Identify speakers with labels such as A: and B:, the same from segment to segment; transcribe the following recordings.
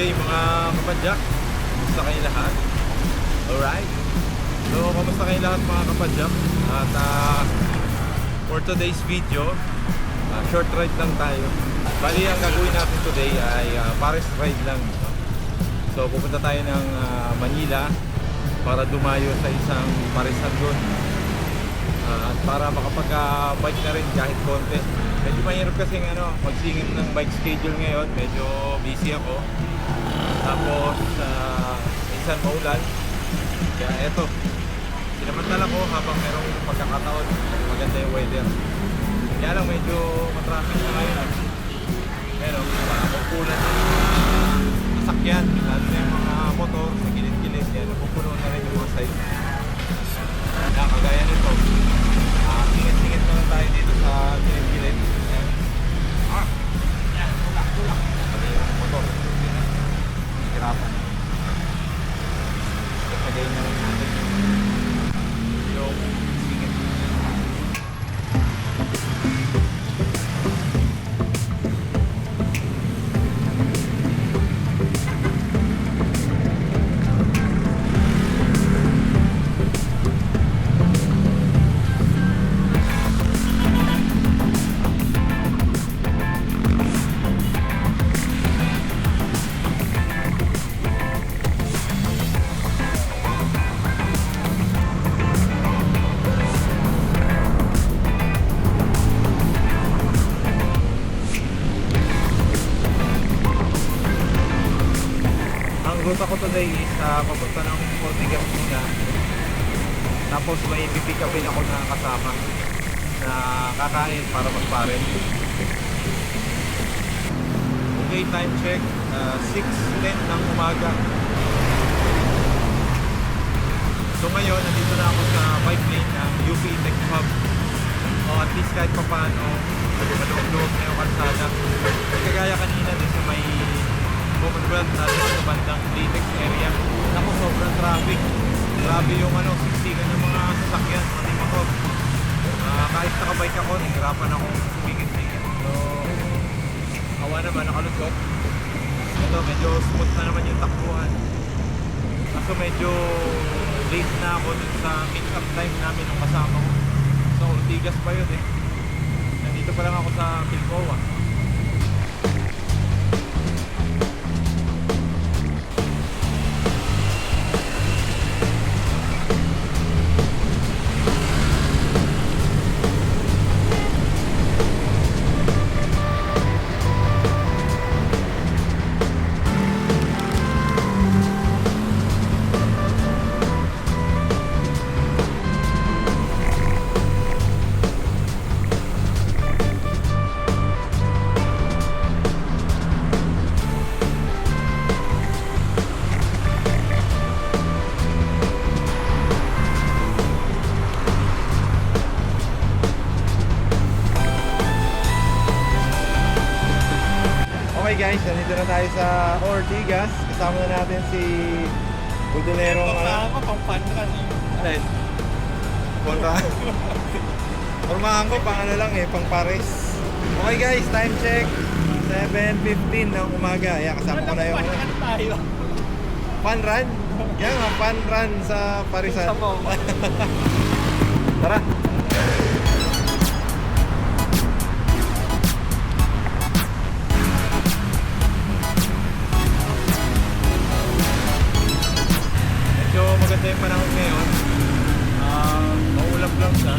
A: day mga kapadyak. Kamusta kayo lahat? Alright. So, kamusta kayo lahat mga kapadyak? At for today's video, short ride lang tayo. Bali, ang gagawin natin today ay Paris ride lang. So, pupunta tayo ng Manila para dumayo sa isang parisan doon. At para makapag-bike na rin kahit konti. Medyo mahirap kasi magsingit ng bike schedule ngayon. Medyo busy ako. Tapos minsan maulan. Kaya eto, sinamantala ko habang merong pagkakataon, maganda yung weather. Kaya lang medyo matraffic na ngayon. Pero makukulan ng sasakyan, lalo na yung mga motor sa gilid-gilid. Yan, napupuno na rin yung mga side. Kaya kagaya nito, singit-singit na lang tayo dito sa gilid-gilid. Tulak. Pati yung motor. Hirapan. Kagaya na lang natin yung singit. Ruta ko today is papunta ng Ortigas muna. Tapos may pipick upin ako na kasama na kakain para magparin. Okay, time check, 6:10 ng umaga. So ngayon, nandito na ako sa bike lane ng UP Tech Hub. O at least kahit pa paano, maloob-loob na yung kalsada. Kagaya kanina din sa may Commonwealth natin sa bandang Litex area. Naku, sobrang traffic. Grabe yung siksikan ng mga sasakyan, mga motor. Kahit nakabike ako, nahirapan akong sumigit-sigit. So, awa naman, nakalusot. Ito, medyo smooth na naman yung takbuhan. Kaso medyo late na ako dun sa meet-up time namin ng kasama ko. So, Ortigas pa yun eh. Nandito pa lang ako sa Pilcoa. Okay guys, nandito na tayo sa Ortigas. Kasama na natin si Budolero.
B: Pang panran.
A: Alin? Panran? Formahan ko pang pang Paris. Okay guys, time check 7:15 ng umaga. Ayan, kasama ko na yung
B: tayo.
A: Panran? Yan nga, panran sa Parisan. Tara! Maganda yung panahon ngayon. Maulap lang siya.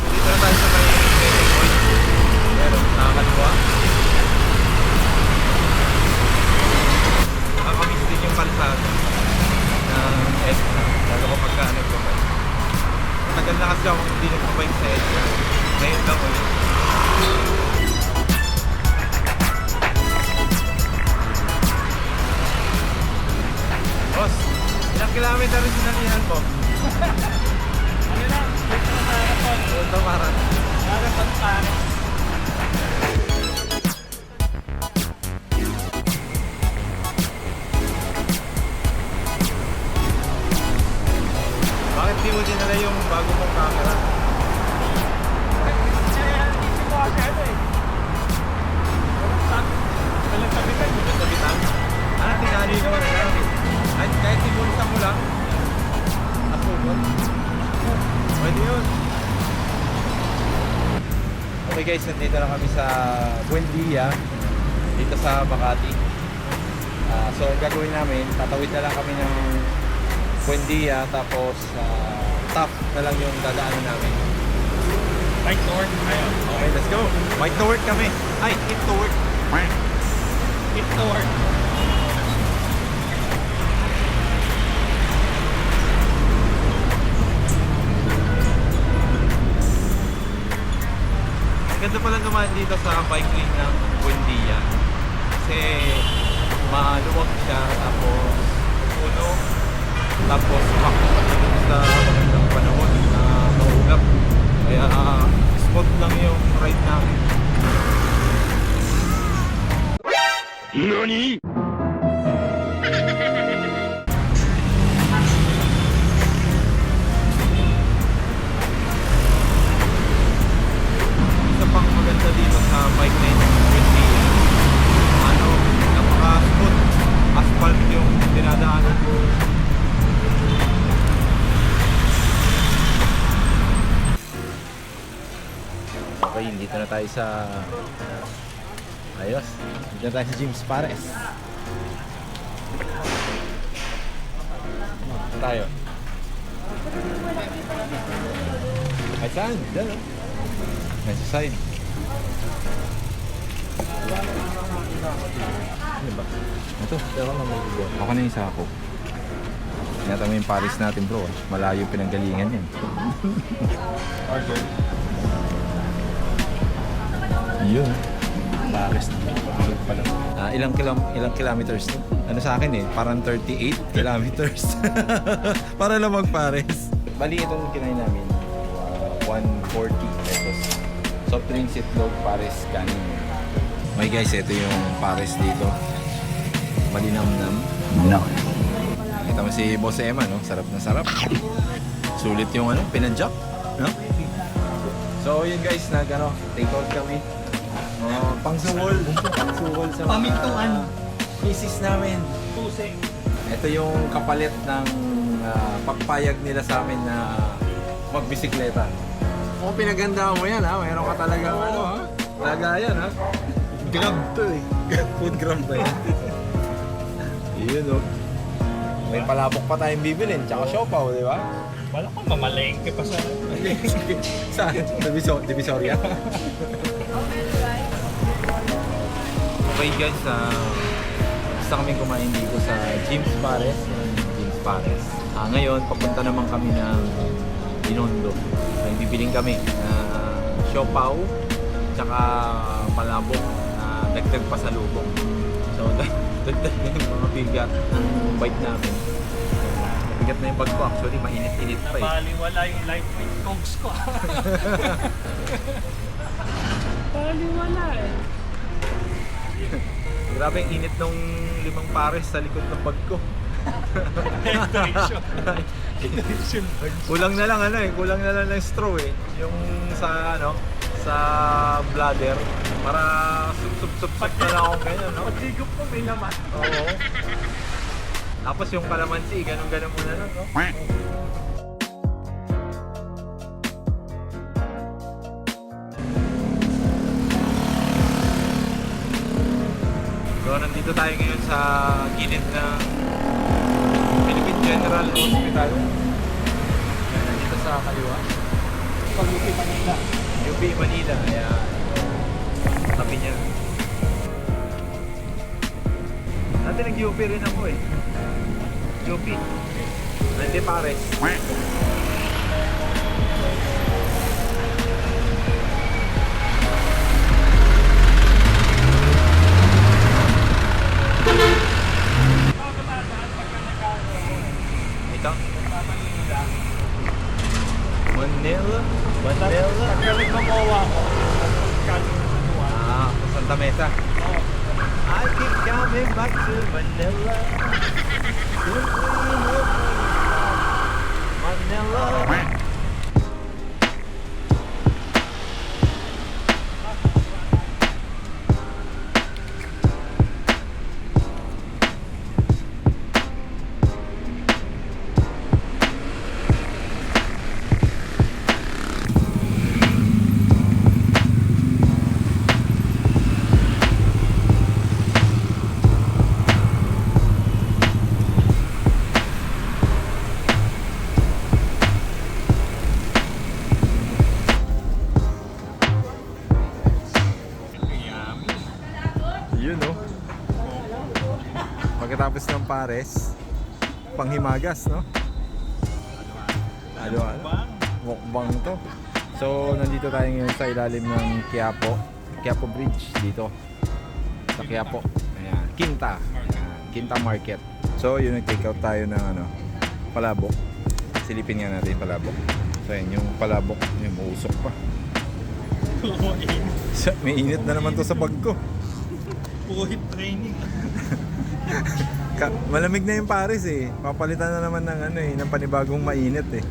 A: Dito na tayo sa may meeting point. Pero nakakaliwa. Nakakamiss din yung kalsada ng EDSA. Lalo ko pagka nagbabike. Matagal na kasi ako hindi nagbabike sa EDSA. Ngayon lang ulit. Boss, ilang kilometer rin sinalihan mo?
B: Ano lang, dito na marathon.
A: Ito marathon.
B: Marathon Paris.
A: Bakit di mo dinala yung bago mong camera?
B: Hindi ko kasi ano eh. Walang sabitan.
A: Yung sabitan. Tinali naman na lang. Kahit ibulsa mo lang. Approval. Pwede yun. Okay guys, nandito na kami sa Buendia. Dito sa Makati. So ang gagawin namin, tatawid na lang kami ng Buendia. Tapos top na lang yung dadaanan namin.
B: Right north. Ayun.
A: Okay, let's go. Bike to work kami. Ay, hit to work.
B: Hit north.
A: Ganda pala naman dito sa bike lane ng Buendia. Kasi maluwag siya, tapos puno, tapos makto pa siya dun sa magandang panahon na maulap. Kaya spot lang yung ride namin.
C: NANI?!
A: Isa pang maganda dito sa bike lane ng Buendia, napaka-smooth asphalt yung dinadaanan. Okay, dito na tayo sa ayos. Dito na tayo sa James Pares. Tayo. Ay, saan? Diyan, oh. Nasa side. Ano ba? Ito, ako na mag-go. Ako na yung sako. Tinata mo yung Paris natin, bro. Malayo pinanggalingan yan. Order. Yun. Paris na. Ilang kilometers to? Ano sa akin eh, parang 38 kilometers. Para lang mag-Paris. Bali itong kinain namin, 140 pesos. Soft drinks, itlog, Paris, kanin. Okay guys, ito yung Paris dito. Malinamnam. No. Kita mo si Boss Emma, no? Sarap na sarap. Sulit yung pinadjak, no? So yun guys, take out kami. Pang-suhol sa mga
B: Pamintuan.
A: misis namin.
B: Tusing.
A: Ito yung kapalit ng pagpayag nila sa amin na magbisikleta. Kung pinaganda mo yan, ha? Mayroon ka talagang ha? Lagayan, ha? Grab to eh. Food grab ba yan? Yun, oh. May palabok pa tayong bibilin, tsaka siopaw, di ba?
B: Wala ko, mamalengke pa sa...
A: Saan? Divisoria? Okay guys, gusto kami kumain dito sa James Pares. James Pares. Ngayon, papunta naman kami ng Binondo. May bibiling kami na siopaw, tsaka palabok na dagdag pa sa lubong. So, dagdag na yung mga bigat ng bike namin. Bigat na yung bag ko. Actually, mainit-init pa eh.
B: Nabaliwala yung lightweight cogs ko. Baliwala eh.
A: Grabe ang init nung 5 pares sa likod ng bag ko.
B: Hydration.
A: Kulang na lang kulang na lang ng straw eh. Yung sa sa bladder para sup na lang ako ganyan, no?
B: Pagigop ko may laman.
A: Oo. Tapos yung kalamansi, ganun muna lang, no? So, nandito tayo ngayon sa gilid ng Philippine General Hospital. Yan, nandito sa kaliwa.
B: Pag-UP Manila.
A: UP Manila, kaya tabi niya. Dati nag-UP rin ako eh. UP. Nandi Pares. Ito? Manila? Manila?
B: Pagkalit mamowa ko.
A: Sa Santa Mesa. I keep coming back to Manila. Manila. pares. Panghimagas, no? Ano? Mukbang to. So, nandito tayo ngayon sa ilalim ng Quiapo Bridge dito. Sa Quiapo. Ayan, Quinta. Ayan, Quinta Market. So, yun, nag-take out tayo ng palabok. Silipin nga natin yung palabok. So, yun, yung palabok, yung mausok pa. May init na naman to sa bag ko.
B: Puhit training.
A: Malamig na yung Paris eh. Papalitan na naman ng ng panibagong mainit eh.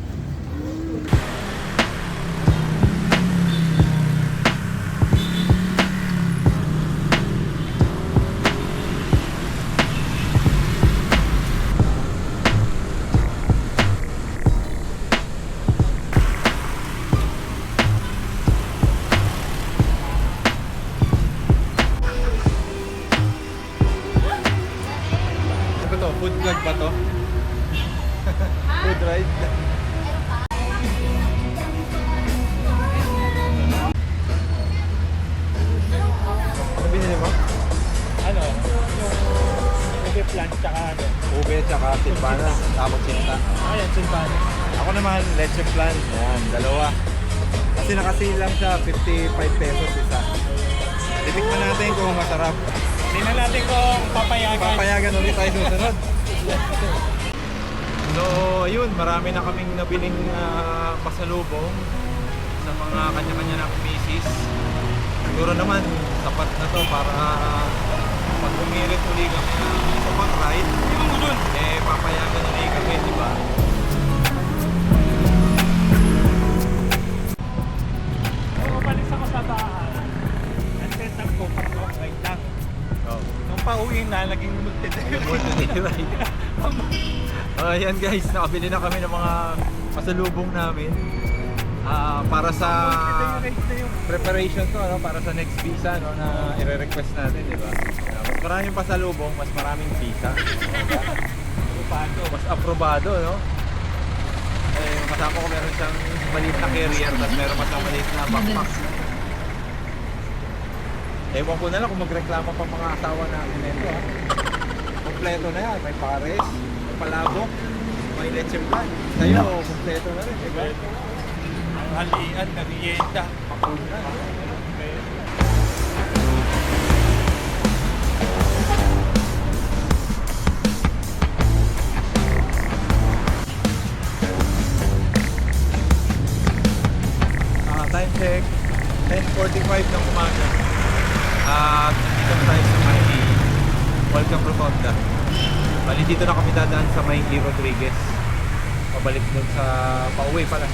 A: Food vlog ba to? Food ride? Ano binili mo?
B: Ano? Yung ube plant tsaka ano?
A: Ube tsaka silpanas, tapos sinta.
B: Ayan, sintanas.
A: Ako naman, leche flan. Yan, dalawa. Kasi nakasilang siya, 55 pesos isa. Titikman natin kung masarap.
B: Tingnan natin kung papayagan.
A: Papayagan ulit tayo susunod. So, ayun, marami na kaming nabiling pasalubong sa mga kanya-kanya na misis. Siguro naman, sapat na to para pag umirit uli kami sa pag-ride, papayagan ulit kami, di ba?
B: Kung umalis ako sa bahay, set up ko, pag-ride lang.
A: Oh.
B: Nung pauwi na, naging multi-day.
A: Ayan guys, nakabili na kami ng mga pasalubong namin para sa preparation to, para sa next visa na i-request natin, di ba? Mas maraming pasalubong, mas maraming visa. Mas aprobado, no? Kasama ko meron siyang maliit na carrier, tapos meron pa siyang maliit na backpack. Ewan ko na lang kung magreklamo pa mga asawa namin nito, ha? Kompleto na yan, may pares, may palabok, may leche flan. Sa'yo, kompleto na rin, diba?
B: Ang halian, nabiyenda.
A: Pakuna. Time check, 10:45 ng umaga. At dito na tayo sa may Welcome Rotonda. Bali dito na kami dadaan sa may E. Rodriguez. Pabalik dun sa pauwi pala.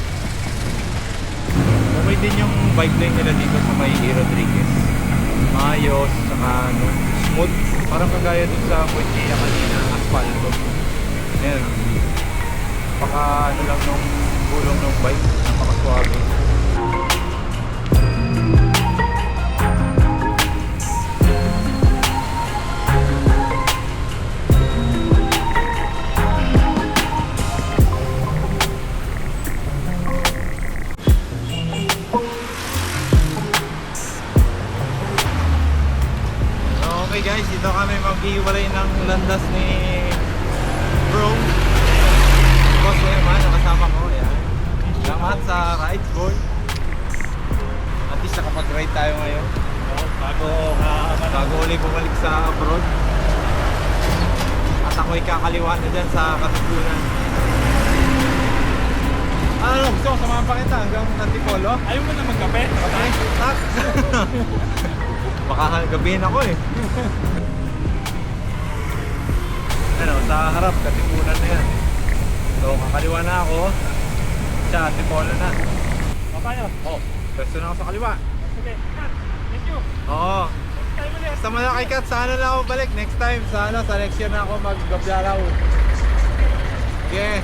A: Okay din yung bike lane nila dito sa may E. Rodriguez. Maayos, saka smooth. Parang kagaya dun sa Buendia kanina, asfalto. Ayan. Baka lang nung gulong ng bike, napakaswabe. Okay guys, dito kami maghiwalay ng landas ni bro. Boss naman, nakasama ko. Yan. Salamat sa ride, boy. At least nakapag-ride tayo ngayon. Bago ulit bumalik sa abroad. At ako'y kakaliwa na dyan sa Katipunan. Ano, gusto ko samahan pa kita hanggang Antipolo?
B: Ayaw mo na magkape?
A: Okay, tak. Baka gabihin ako eh. Ano, sa harap, Katipunan na yan. So, kakaliwa na ako. Siya, Antipolo na.
B: Papayo?
A: Oh, pwesto na ako sa kaliwa.
B: Sige, cut. Thank you.
A: Oo.
B: Tayo ulit.
A: Sa mga kay Kat, sana lang ako balik. Next time, sa leksyon na ako mag-gabyaraw. Okay.